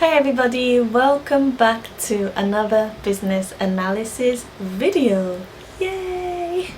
Hi everybody, welcome back to another business analysis video. Yay!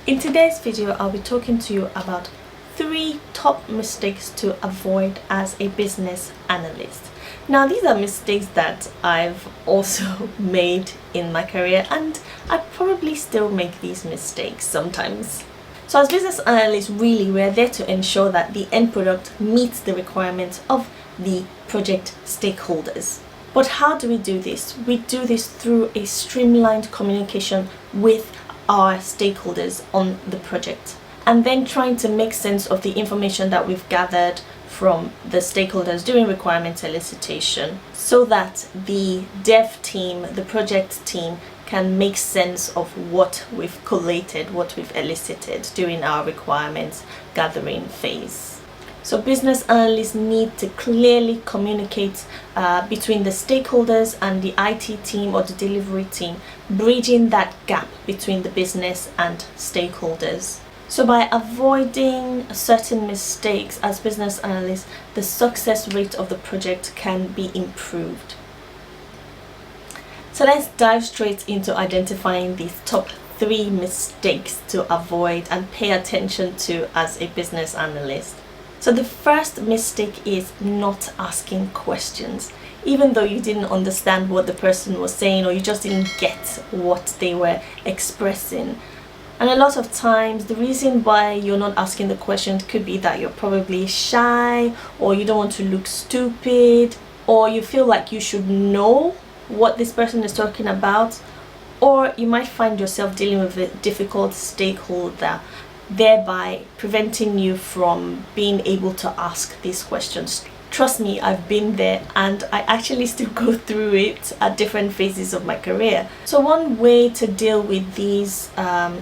In today's video, I'll be talking to you about 3 top mistakes to avoid as a business analyst. Now, these are mistakes that I've also made in my career, and I probably still make these mistakes sometimes. So as business analysts, really, we're there to ensure that the end product meets the requirements of the project stakeholders. But how do we do this? We do this through a streamlined communication with our stakeholders on the project, and then trying to make sense of the information that we've gathered from the stakeholders during requirement elicitation, so that the dev team, the project team, can make sense of what we've collated, what we've elicited during our requirements gathering phase. So business analysts need to clearly communicate between the stakeholders and the IT team or the delivery team, bridging that gap between the business and stakeholders. So by avoiding certain mistakes as business analysts, the success rate of the project can be improved. So let's dive straight into identifying these top 3 mistakes to avoid and pay attention to as a business analyst. So the first mistake is not asking questions, even though you didn't understand what the person was saying or you just didn't get what they were expressing. And a lot of times the reason why you're not asking the question could be that you're probably shy, or you don't want to look stupid, or you feel like you should know what this person is talking about, or you might find yourself dealing with a difficult stakeholder, thereby preventing you from being able to ask these questions. Trust me, I've been there, and I actually still go through it at different phases of my career. So one way to deal with these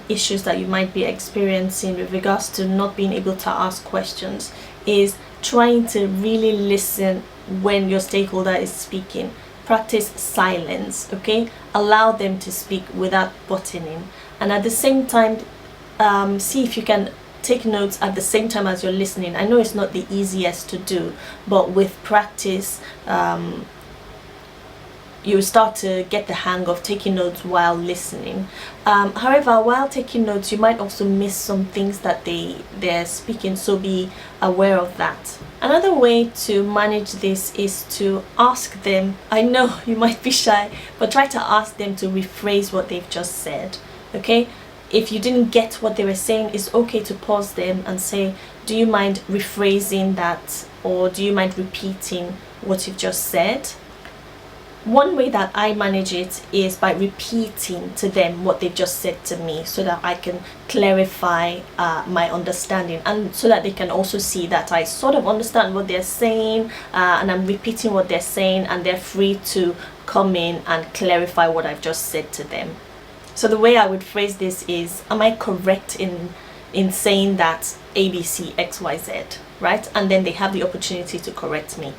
issues that you might be experiencing with regards to not being able to ask questions is trying to really listen when your stakeholder is speaking. Practice silence, okay? Allow them to speak without butting in, and at the same time see if you can take notes at the same time as you're listening. I know it's not the easiest to do, but with practice you start to get the hang of taking notes while listening. However, while taking notes, you might also miss some things that they're speaking, so be aware of that. Another way to manage this is to ask them. I know you might be shy, but try to ask them to rephrase what they've just said, okay? If you didn't get what they were saying, it's okay to pause them and say, do you mind rephrasing that, or do you mind repeating what you've just said? One way that I manage it is by repeating to them what they've just said to me, so that I can clarify my understanding, and so that they can also see that I sort of understand what they're saying, and I'm repeating what they're saying, and they're free to come in and clarify what I've just said to them. So the way I would phrase this is, am I correct in saying that ABC XYZ, right? And then they have the opportunity to correct me.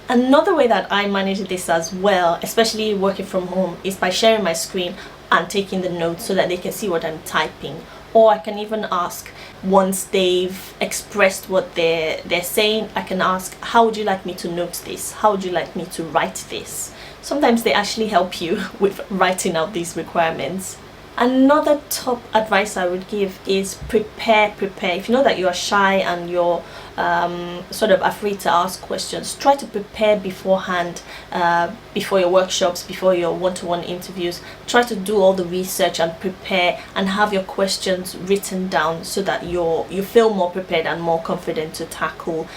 Another way that I manage this as well, especially working from home, is by sharing my screen and taking the notes so that they can see what I'm typing. Or I can even ask, once they've expressed what they're saying, I can ask, how would you like me to note this? How would you like me to write this? Sometimes they actually help you with writing out these requirements. Another top advice I would give is prepare. If you know that you are shy and you're sort of afraid to ask questions, try to prepare beforehand, before your workshops, before your one-to-one interviews. Try to do all the research and prepare and have your questions written down, so that you feel more prepared and more confident to tackle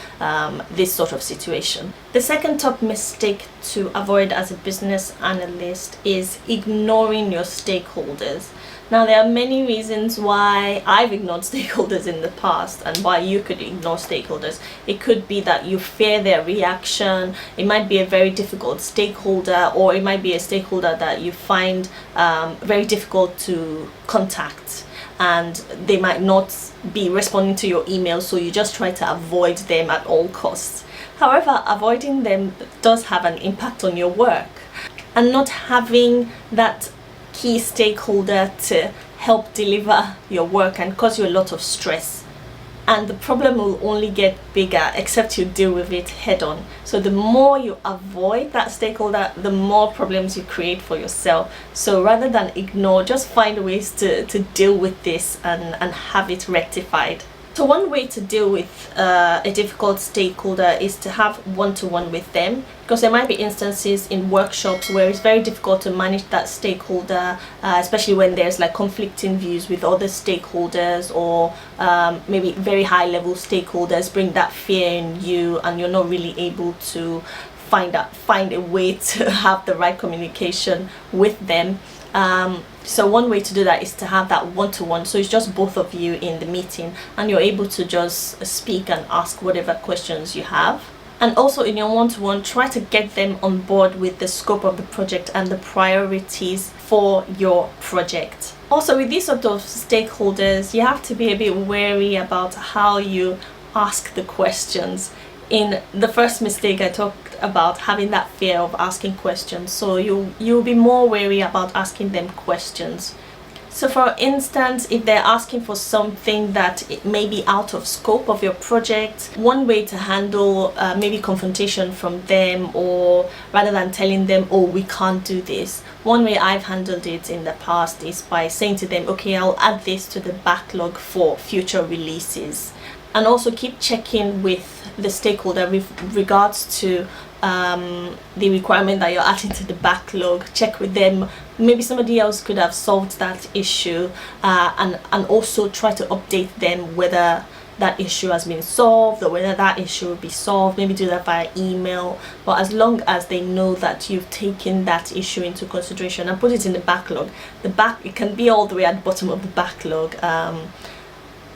this sort of situation. The second top mistake to avoid as a business analyst is ignoring your stakeholders. Now, there are many reasons why I've ignored stakeholders in the past, and why you could ignore stakeholders. It could be that you fear their reaction. It might be a very difficult stakeholder, or it might be a stakeholder that you find very difficult to contact, and they might not be responding to your email, so you just try to avoid them at all costs. However, avoiding them does have an impact on your work, and not having that key stakeholder to help deliver your work and cause you a lot of stress. and the problem will only get bigger except you deal with it head on. So the more you avoid that stakeholder, the more problems you create for yourself. So rather than ignore, just find ways to deal with this and have it rectified. So one way to deal with a difficult stakeholder is to have one-to-one with them, because there might be instances in workshops where it's very difficult to manage that stakeholder, especially when there's like conflicting views with other stakeholders, or maybe very high-level stakeholders bring that fear in you and you're not really able to find a way to have the right communication with them. So one way to do that is to have that one-to-one, so it's just both of you in the meeting and you're able to just speak and ask whatever questions you have. And also in your one-to-one, try to get them on board with the scope of the project and the priorities for your project. Also, with these sort of stakeholders, you have to be a bit wary about how you ask the questions. In the first mistake, I talked about having that fear of asking questions, so you'll be more wary about asking them questions. So for instance, if they're asking for something that it may be out of scope of your project, one way to handle maybe confrontation from them, or rather than telling them, oh, we can't do this, one way I've handled it in the past is by saying to them, okay, I'll add this to the backlog for future releases. And also keep checking with the stakeholder with regards to the requirement that you're adding to the backlog. Check with them, maybe somebody else could have solved that issue, and also try to update them whether that issue has been solved or whether that issue will be solved. Maybe do that via email, but as long as they know that you've taken that issue into consideration and put it in the backlog. It can be all the way at the bottom of the backlog,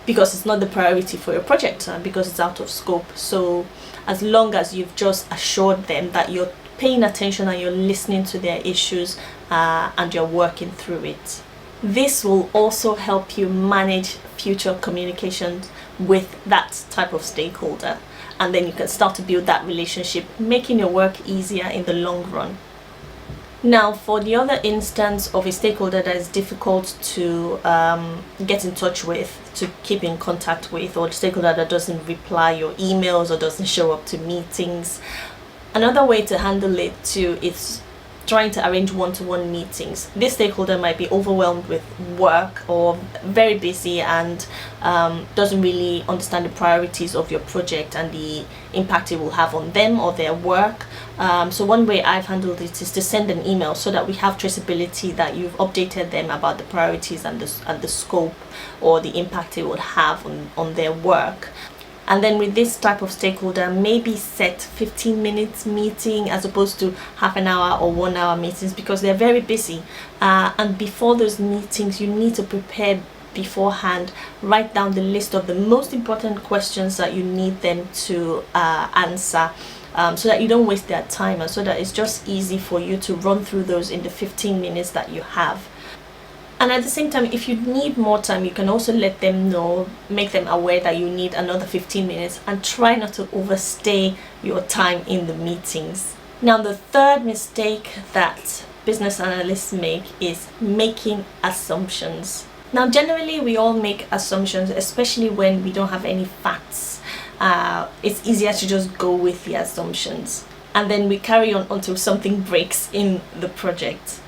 because it's not the priority for your project and because it's out of scope. So as long as you've just assured them that you're paying attention and you're listening to their issues, and you're working through it. This will also help you manage future communications with that type of stakeholder, and then you can start to build that relationship, making your work easier in the long run. Now, for the other instance of a stakeholder that is difficult to get in touch with, to keep in contact with, or the stakeholder that doesn't reply your emails or doesn't show up to meetings, another way to handle it too is trying to arrange one-to-one meetings. This stakeholder might be overwhelmed with work or very busy and doesn't really understand the priorities of your project and the impact it will have on them or their work. So one way I've handled it is to send an email so that we have traceability that you've updated them about the priorities and the scope or the impact it would have on their work. And then with this type of stakeholder, maybe set 15 minutes meeting as opposed to half an hour or 1 hour meetings, because they're very busy. And before those meetings, you need to prepare beforehand, write down the list of the most important questions that you need them to answer, so that you don't waste their time and so that it's just easy for you to run through those in the 15 minutes that you have. And at the same time, if you need more time, you can also let them know, make them aware that you need another 15 minutes, and try not to overstay your time in the meetings. Now, the third mistake that business analysts make is making assumptions. Now, generally, we all make assumptions, especially when we don't have any facts. It's easier to just go with the assumptions, and then we carry on until something breaks in the project.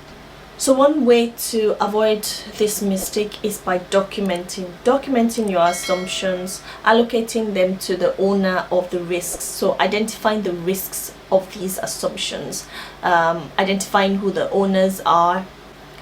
So one way to avoid this mistake is by documenting your assumptions, allocating them to the owner of the risks. So identifying the risks of these assumptions, identifying who the owners are,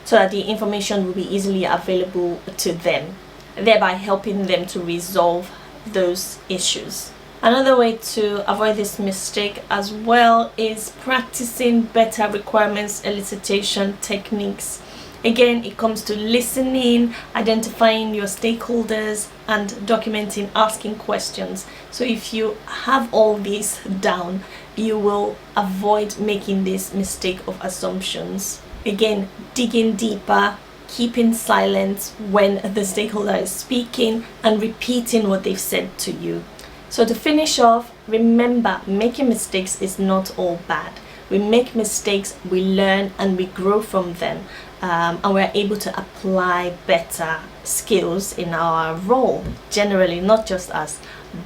so that the information will be easily available to them, thereby helping them to resolve those issues. Another way to avoid this mistake as well is practicing better requirements elicitation techniques. Again, it comes to listening, identifying your stakeholders, and documenting, asking questions. So if you have all these down, you will avoid making this mistake of assumptions. Again, digging deeper, keeping silent when the stakeholder is speaking, and repeating what they've said to you. So to finish off, remember, making mistakes is not all bad. We make mistakes, we learn, and we grow from them. And we're able to apply better skills in our role, generally, not just as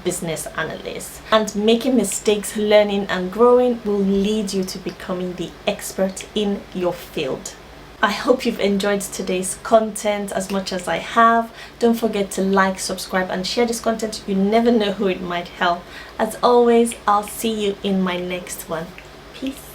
business analysts. And making mistakes, learning, and growing will lead you to becoming the expert in your field. I hope you've enjoyed today's content as much as I have. Don't forget to like, subscribe, and share this content. You never know who it might help. As always, I'll see you in my next one. Peace.